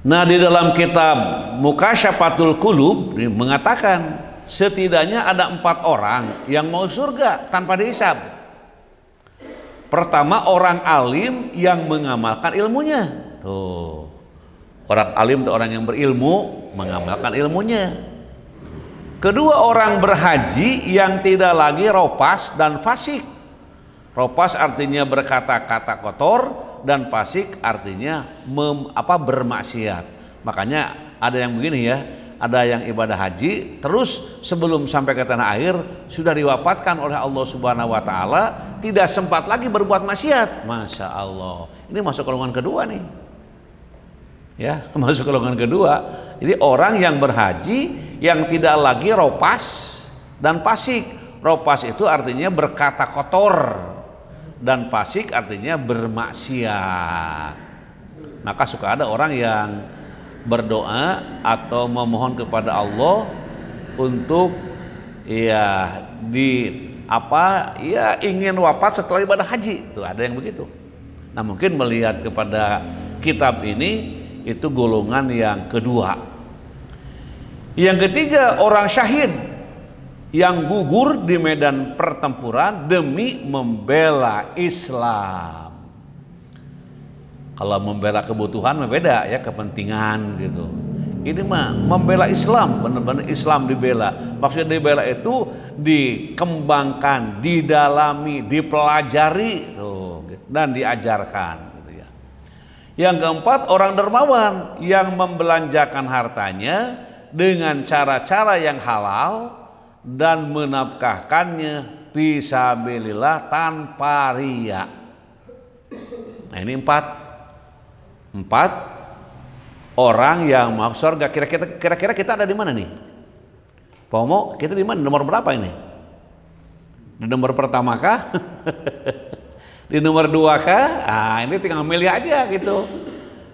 Nah, di dalam kitab Mukasyafatul Qulub mengatakan setidaknya ada 4 orang yang mau surga tanpa dihisab. Pertama, orang alim yang mengamalkan ilmunya. Tuh, orang alim itu orang yang berilmu, mengamalkan ilmunya. Kedua, orang berhaji yang tidak lagi ropas dan fasik. Ropas artinya berkata-kata kotor, dan fasik artinya bermaksiat. Makanya ada yang begini ya, ada yang ibadah haji terus sebelum sampai ke tanah air sudah diwafatkan oleh Allah Subhanahu wa taala, tidak sempat lagi berbuat maksiat. Masya Allah, ini masuk golongan kedua nih ya, masuk golongan kedua. Jadi orang yang berhaji yang tidak lagi ropas dan fasik. Ropas itu artinya berkata kotor, dan fasik artinya bermaksiat. Maka suka ada orang yang berdoa atau memohon kepada Allah untuk ingin wafat setelah ibadah haji. Tuh ada yang begitu. Nah, mungkin melihat kepada kitab ini itu golongan yang kedua. Yang ketiga, orang syahid yang gugur di medan pertempuran demi membela Islam. Kalau membela kebutuhan beda ya, kepentingan gitu. Ini mah membela Islam, benar-benar Islam dibela. Maksudnya dibela itu dikembangkan, didalami, dipelajari tuh, dan diajarkan gitu ya. Yang keempat, orang dermawan yang membelanjakan hartanya dengan cara-cara yang halal dan menafkahkannya fisabilillah tanpa riya. Nah, ini empat orang yang masuk surga. Kira-kira kita ada di mana nih? Pomo, kita di mana? Nomor berapa ini? Di nomor pertama kah? Di nomor 2 kah? Ah, ini tinggal milih aja gitu.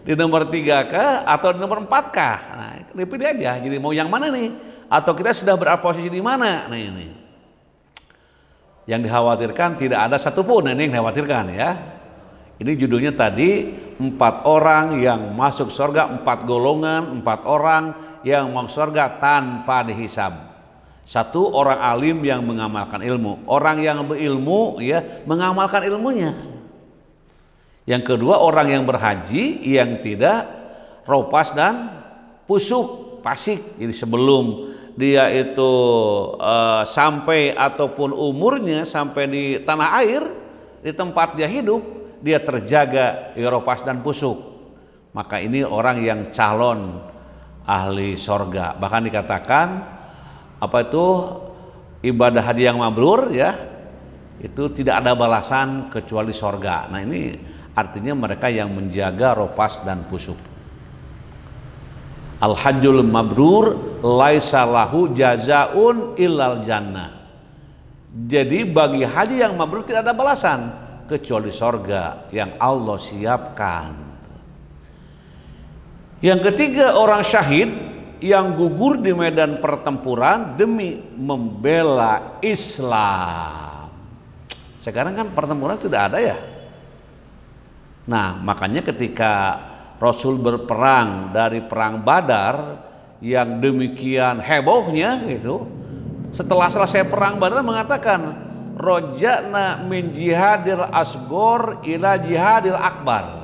Di nomor 3 kah atau di nomor 4 kah? Nah, dipilih aja. Jadi mau yang mana nih? Atau kita sudah berposisi di mana? Nah, ini yang dikhawatirkan tidak ada satupun. Ini yang dikhawatirkan ya. Ini judulnya tadi 4 orang yang masuk surga, 4 golongan, 4 orang yang masuk surga tanpa dihisab. 1, orang alim yang mengamalkan ilmu. Orang yang berilmu ya mengamalkan ilmunya. Yang kedua, orang yang berhaji yang tidak ropas dan fasik. Jadi sebelum dia itu sampai ataupun umurnya sampai di tanah air, di tempat dia hidup, dia terjaga ropas dan pusuk. Maka ini orang yang calon ahli sorga. Bahkan dikatakan ibadah haji yang mabrur ya, itu tidak ada balasan kecuali sorga. Nah, ini artinya mereka yang menjaga ropas dan pusuk. Al-hajjul mabrur laisa lahu jazaun illal jannah. Jadi bagi haji yang mabrur tidak ada balasan kecuali sorga yang Allah siapkan. Yang ketiga, orang syahid yang gugur di medan pertempuran demi membela Islam. Sekarang kan pertempuran tidak ada ya. Nah, makanya ketika Rasul berperang dari perang Badar yang demikian hebohnya gitu, setelah selesai perang Badar mengatakan roja'na min jihadil asgor ila jihadil akbar.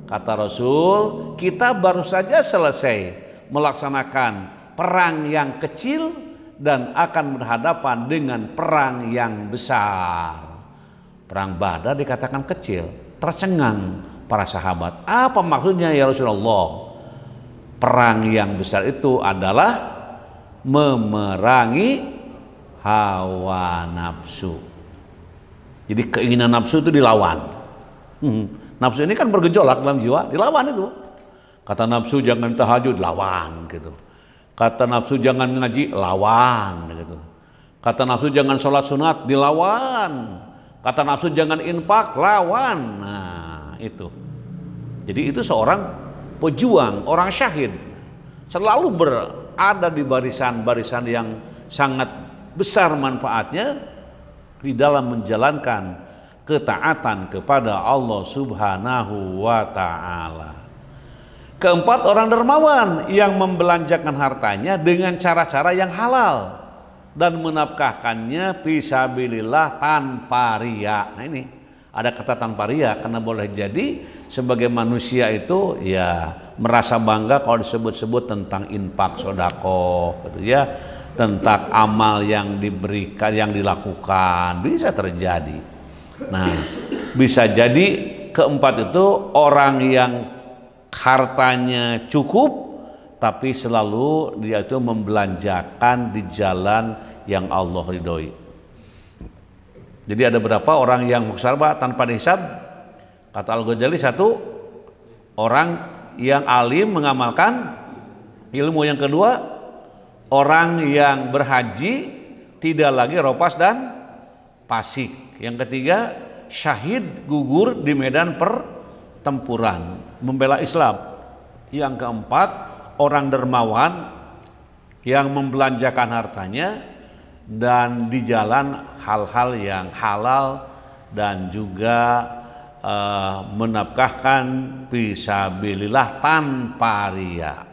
Kata Rasul, kita baru saja selesai melaksanakan perang yang kecil dan akan berhadapan dengan perang yang besar. Perang Badar dikatakan kecil, tercengang para sahabat. Apa maksudnya ya Rasulullah? Perang yang besar itu adalah memerangi hawa nafsu. Jadi keinginan nafsu itu dilawan. Nafsu ini kan bergejolak dalam jiwa, dilawan itu. Kata nafsu jangan tahajud, lawan gitu. Kata nafsu jangan ngaji, lawan gitu. Kata nafsu jangan sholat sunat, dilawan. Kata nafsu jangan infak, lawan. Nah, itu. Jadi itu seorang pejuang, orang syahid, selalu berada di barisan-barisan yang sangat besar manfaatnya di dalam menjalankan ketaatan kepada Allah Subhanahu wa ta'ala. Keempat, orang dermawan yang membelanjakan hartanya dengan cara-cara yang halal dan menafkahkannya fisabilillah tanpa riya. Nah ini ada kata tanpa riya karena boleh jadi sebagai manusia itu ya merasa bangga kalau disebut-sebut tentang infak sedekah gitu ya, tentang amal yang diberikan, yang dilakukan, bisa terjadi. Nah, bisa jadi keempat itu orang yang hartanya cukup tapi selalu dia itu membelanjakan di jalan yang Allah ridhoi. Jadi ada berapa orang yang muhasabah tanpa dihisab? Kata Al-Ghazali, satu, orang yang alim mengamalkan ilmu. Yang kedua, orang yang berhaji tidak lagi ropas dan fasik. Yang ketiga, syahid gugur di medan pertempuran membela Islam. Yang keempat, orang dermawan yang membelanjakan hartanya dan di jalan hal-hal yang halal dan juga menafkahkan fisabilillah tanpa riya.